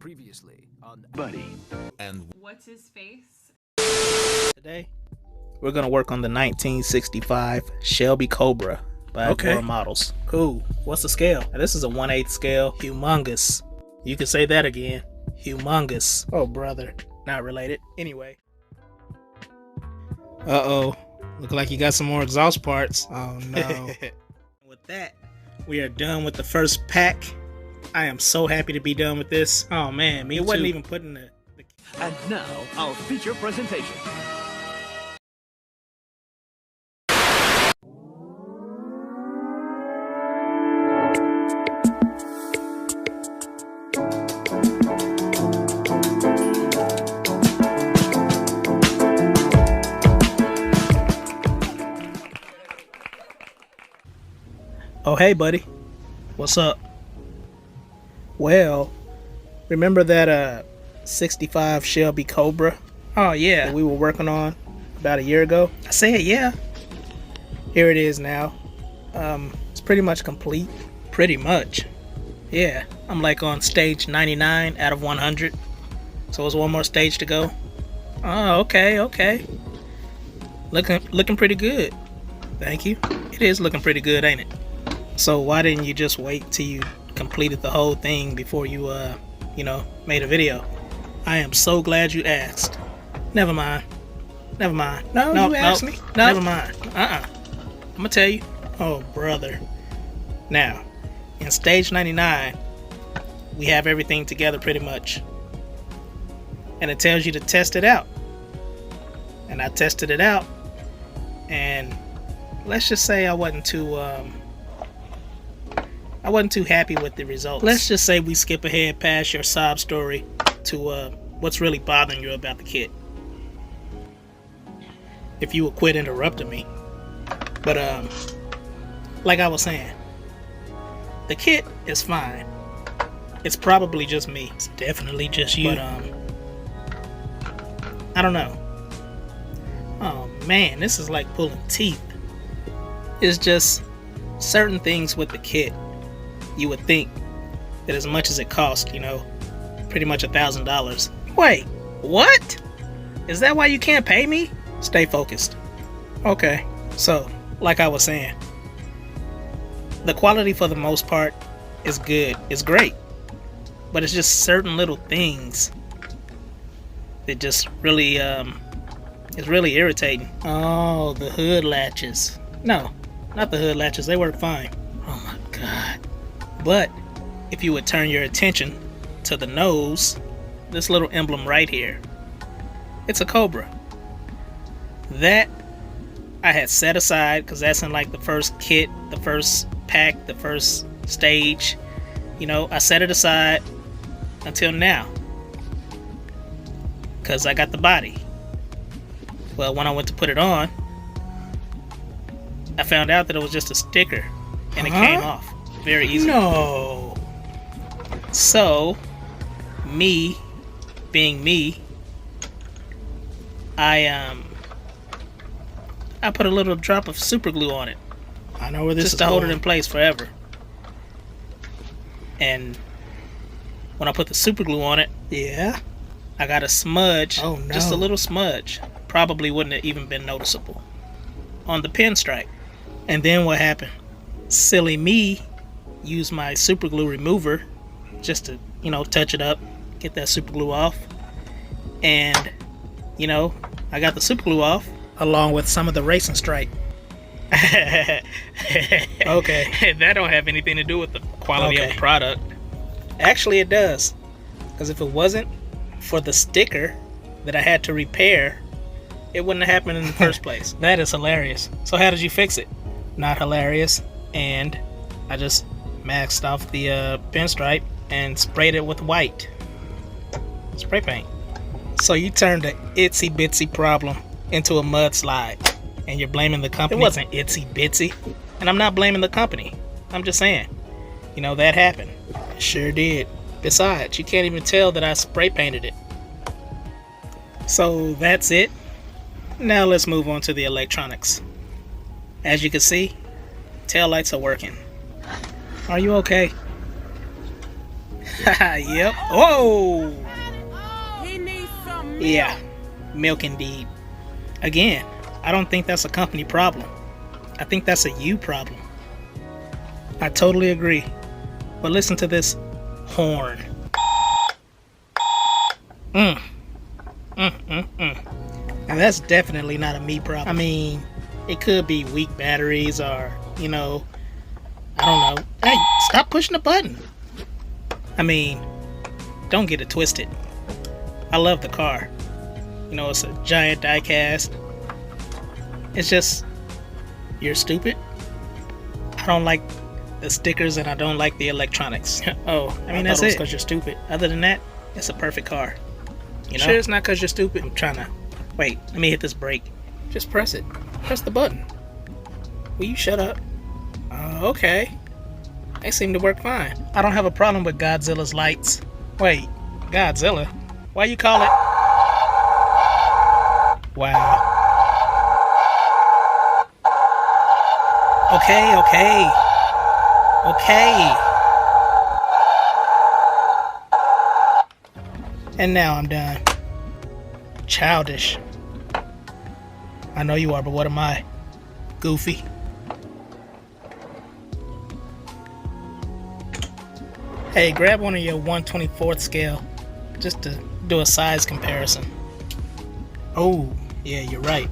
Previously on Buddy. and Whatshisface. Today, we're gonna work on the 1965 Shelby Cobra by Agora Models. Cool. What's the scale? Now, this is a 1/8 scale. Humongous. You can say that again. Humongous. Oh, brother. Not related. Anyway. Uh-oh. Look like you got some more exhaust parts. Oh, no. With that, we are done with the first pack. I am so happy to be done with this. Oh, man. Me wasn't even putting the... And now, our feature presentation. Oh, hey, buddy. What's up? Well, remember that 65 Shelby Cobra? Oh, yeah. That we were working on about a year ago? I said, yeah. Here it is now. It's pretty much complete. Pretty much. Yeah. I'm like on stage 99 out of 100. So there's one more stage to go. Oh, okay. Looking pretty good. Thank you. It is looking pretty good, ain't it? So why didn't you just wait till you completed the whole thing before you, made a video? I am so glad you asked. Never mind. No, you asked me. No. Never mind. I'm gonna tell you. Oh, brother. Now, in stage 99, we have everything together pretty much. And it tells you to test it out. And I tested it out. And let's just say I wasn't too happy with the results. Let's just say we skip ahead past your sob story to what's really bothering you about the kit. If you would quit interrupting me. But like I was saying, the kit is fine. It's probably just me. It's definitely just you. But I don't know. Oh man, this is like pulling teeth. It's just certain things with the kit. You would think that as much as it cost, pretty much $1,000. Wait, what? Is that why you can't pay me? Stay focused. Okay, so, like I was saying, the quality for the most part is good. It's great. But it's just certain little things that just really, is really irritating. Oh, the hood latches. No, not the hood latches. They work fine. Oh my God. But if you would turn your attention to the nose, this little emblem right here, it's a cobra. That I had set aside because that's in like the first kit, the first pack, the first stage. I set it aside until now because I got the body. Well, when I went to put it on, I found out that it was just a sticker and it came off very easily. No. So, me being me, I put a little drop of super glue on it. I know where this is going. Just to hold it in place forever. And when I put the super glue on it, yeah, I got a smudge. Oh no. Just a little smudge. Probably wouldn't have even been noticeable on the pinstripe. And then what happened? Silly me used my super glue remover just to, touch it up, get that super glue off. And, I got the super glue off along with some of the racing stripe. Okay. That don't have anything to do with the quality of the product. Actually, it does. Because if it wasn't for the sticker that I had to repair, it wouldn't have happened in the first place. That is hilarious. So how did you fix it? Not hilarious. And I just maxed off the pinstripe and sprayed it with white spray paint. So you turned an itsy bitsy problem into a mudslide, and you're blaming the company. It wasn't itsy bitsy, and I'm not blaming the company. I'm just saying, that happened. It sure did. Besides, you can't even tell that I spray painted it. So that's it. Now let's move on to the electronics. As you can see, taillights are working. Are you okay? Yep. Oh! He needs some milk. Yeah, milk indeed. Again, I don't think that's a company problem. I think that's a you problem. I totally agree. But listen to this horn. Now that's definitely not a me problem. I mean, it could be weak batteries or, I don't know. Hey, stop pushing the button. I mean, don't get it twisted. I love the car. It's a giant diecast. It's just, you're stupid. I don't like the stickers and I don't like the electronics. Oh, I mean, that's it. Because you're stupid. Other than that, it's a perfect car. Sure it's not because you're stupid? I'm trying to... Wait, let me hit this brake. Just press it. Press the button. Will you shut up? Okay. They seem to work fine. I don't have a problem with Godzilla's lights. Wait, Godzilla? Why you call it... Wow. Okay. And now I'm done. Childish. I know you are, but what am I? Goofy. Hey, grab one of your 1/24th scale just to do a size comparison. Oh, yeah, you're right.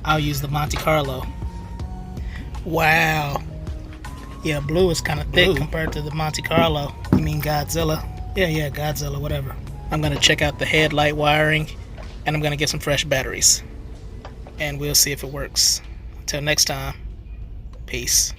I'll use the Monte Carlo. Wow. Yeah, blue is kind of thick compared to the Monte Carlo. You mean Godzilla? Yeah, Godzilla, whatever. I'm going to check out the headlight wiring, and I'm going to get some fresh batteries. And we'll see if it works. Until next time, peace.